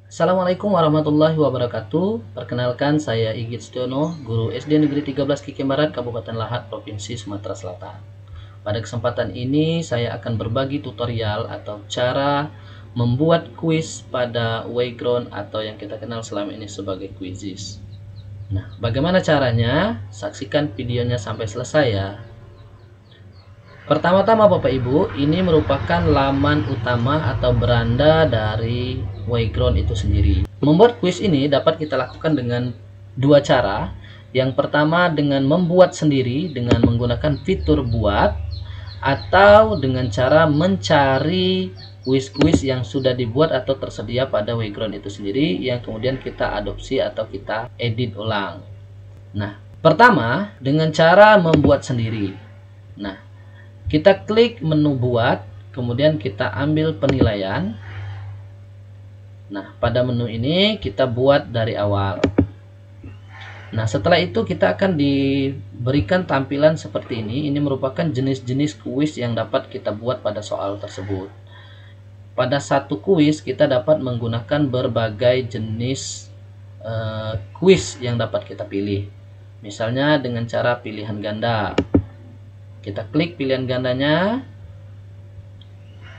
Assalamualaikum warahmatullahi wabarakatuh. Perkenalkan, saya Igit Stiono, guru SD Negeri 13 Kikimbaran, Kabupaten Lahat, Provinsi Sumatera Selatan. Pada kesempatan ini, saya akan berbagi tutorial atau cara membuat kuis pada Wayground atau yang kita kenal selama ini sebagai Quizizz. Nah, bagaimana caranya? Saksikan videonya sampai selesai ya. Pertama-tama Bapak Ibu, ini merupakan laman utama atau beranda dari Wayground itu sendiri. Membuat kuis ini dapat kita lakukan dengan dua cara. Yang pertama dengan membuat sendiri dengan menggunakan fitur buat, atau dengan cara mencari kuis-kuis yang sudah dibuat atau tersedia pada Wayground itu sendiri yang kemudian kita adopsi atau kita edit ulang. Nah, pertama dengan cara membuat sendiri. Nah, kita klik menu buat, kemudian kita ambil penilaian. Nah, pada menu ini kita buat dari awal. Nah, setelah itu kita akan diberikan tampilan seperti ini. Ini merupakan jenis-jenis kuis yang dapat kita buat pada soal tersebut. Pada satu kuis kita dapat menggunakan berbagai jenis kuis yang dapat kita pilih. Misalnya dengan cara pilihan ganda. Kita klik pilihan gandanya,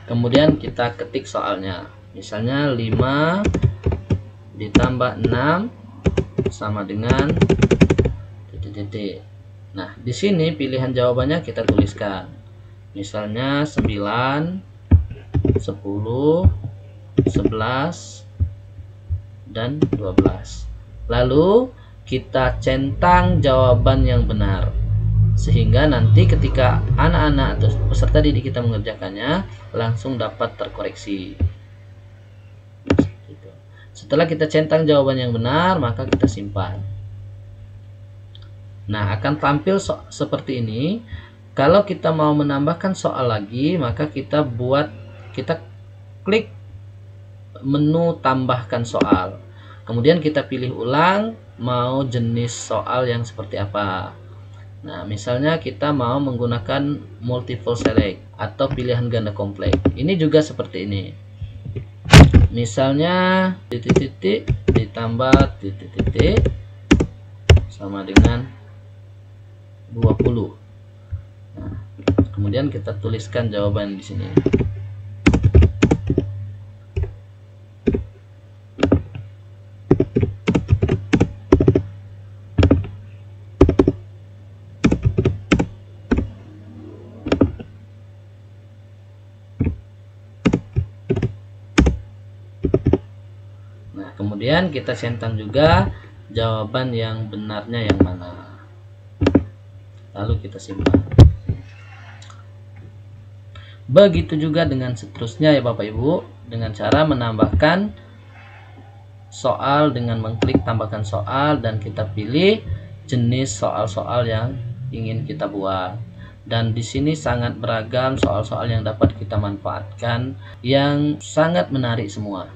kemudian kita ketik soalnya. Misalnya 5 ditambah 6 sama dengan titik-titik. Nah, di sini pilihan jawabannya kita tuliskan. Misalnya 9, 10, 11, dan 12. Lalu kita centang jawaban yang benar. Sehingga nanti ketika anak-anak atau peserta didik kita mengerjakannya langsung dapat terkoreksi. Setelah kita centang jawaban yang benar, maka kita simpan. Nah, akan tampil seperti ini. Kalau kita mau menambahkan soal lagi, maka kita klik menu tambahkan soal. Kemudian kita pilih ulang mau jenis soal yang seperti apa. Nah, misalnya kita mau menggunakan multiple select atau pilihan ganda kompleks. Ini juga seperti ini. Misalnya titik-titik ditambah titik-titik sama dengan 20. Nah, kemudian kita tuliskan jawaban di sini. Kemudian kita centang juga jawaban yang benarnya yang mana. Lalu kita simpan. Begitu juga dengan seterusnya ya Bapak Ibu, dengan cara menambahkan soal dengan mengklik tambahkan soal dan kita pilih jenis soal-soal yang ingin kita buat. Dan di sini sangat beragam soal-soal yang dapat kita manfaatkan yang sangat menarik semua.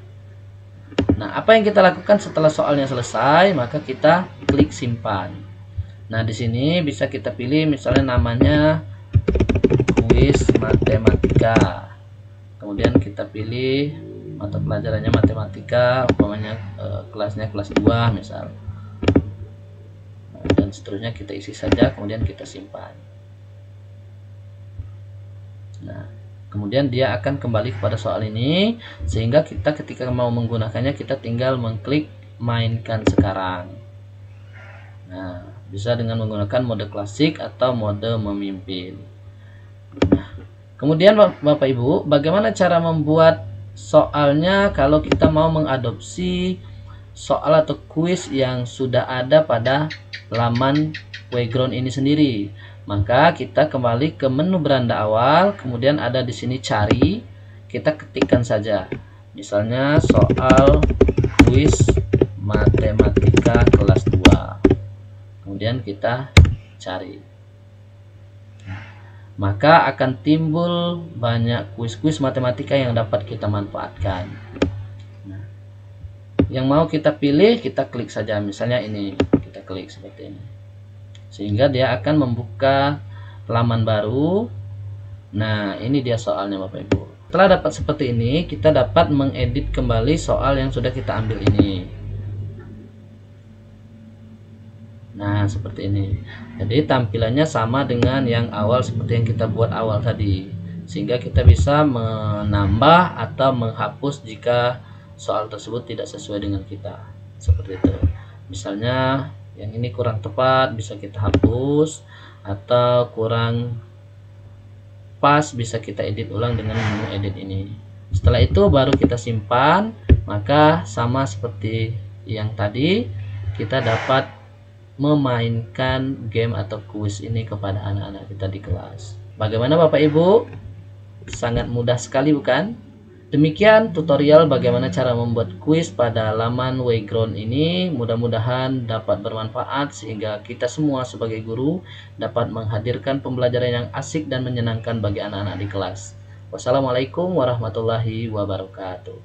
Nah, apa yang kita lakukan setelah soalnya selesai? Maka kita klik simpan. Nah, di sini bisa kita pilih misalnya namanya kuis matematika. Kemudian kita pilih mata pelajarannya matematika, umpamanya kelasnya kelas 2 misal. Nah, dan seterusnya kita isi saja, kemudian kita simpan. Nah, kemudian dia akan kembali kepada soal ini, sehingga kita ketika mau menggunakannya kita tinggal mengklik mainkan sekarang. Nah, bisa dengan menggunakan mode klasik atau mode memimpin. Nah, kemudian Bapak Ibu, bagaimana cara membuat soalnya kalau kita mau mengadopsi soal atau kuis yang sudah ada pada laman Wayground ini sendiri? Maka kita kembali ke menu beranda awal, kemudian ada di sini cari, kita ketikkan saja. Misalnya soal kuis matematika kelas 2. Kemudian kita cari. Maka akan timbul banyak kuis-kuis matematika yang dapat kita manfaatkan. Nah, yang mau kita pilih, kita klik saja. Misalnya ini, kita klik seperti ini. Sehingga dia akan membuka laman baru. Nah, ini dia soalnya Bapak Ibu. Setelah dapat seperti ini, kita dapat mengedit kembali soal yang sudah kita ambil ini. Nah, seperti ini. Jadi tampilannya sama dengan yang awal, seperti yang kita buat awal tadi. Sehingga kita bisa menambah atau menghapus jika soal tersebut tidak sesuai dengan kita. Seperti itu. Misalnya yang ini kurang tepat, bisa kita hapus, atau kurang pas, bisa kita edit ulang dengan menu edit ini. Setelah itu baru kita simpan, maka sama seperti yang tadi, kita dapat memainkan game atau kuis ini kepada anak-anak kita di kelas. Bagaimana Bapak Ibu? Sangat mudah sekali bukan? Demikian tutorial bagaimana cara membuat kuis pada laman Wayground ini. Mudah-mudahan dapat bermanfaat sehingga kita semua sebagai guru dapat menghadirkan pembelajaran yang asik dan menyenangkan bagi anak-anak di kelas. Wassalamualaikum warahmatullahi wabarakatuh.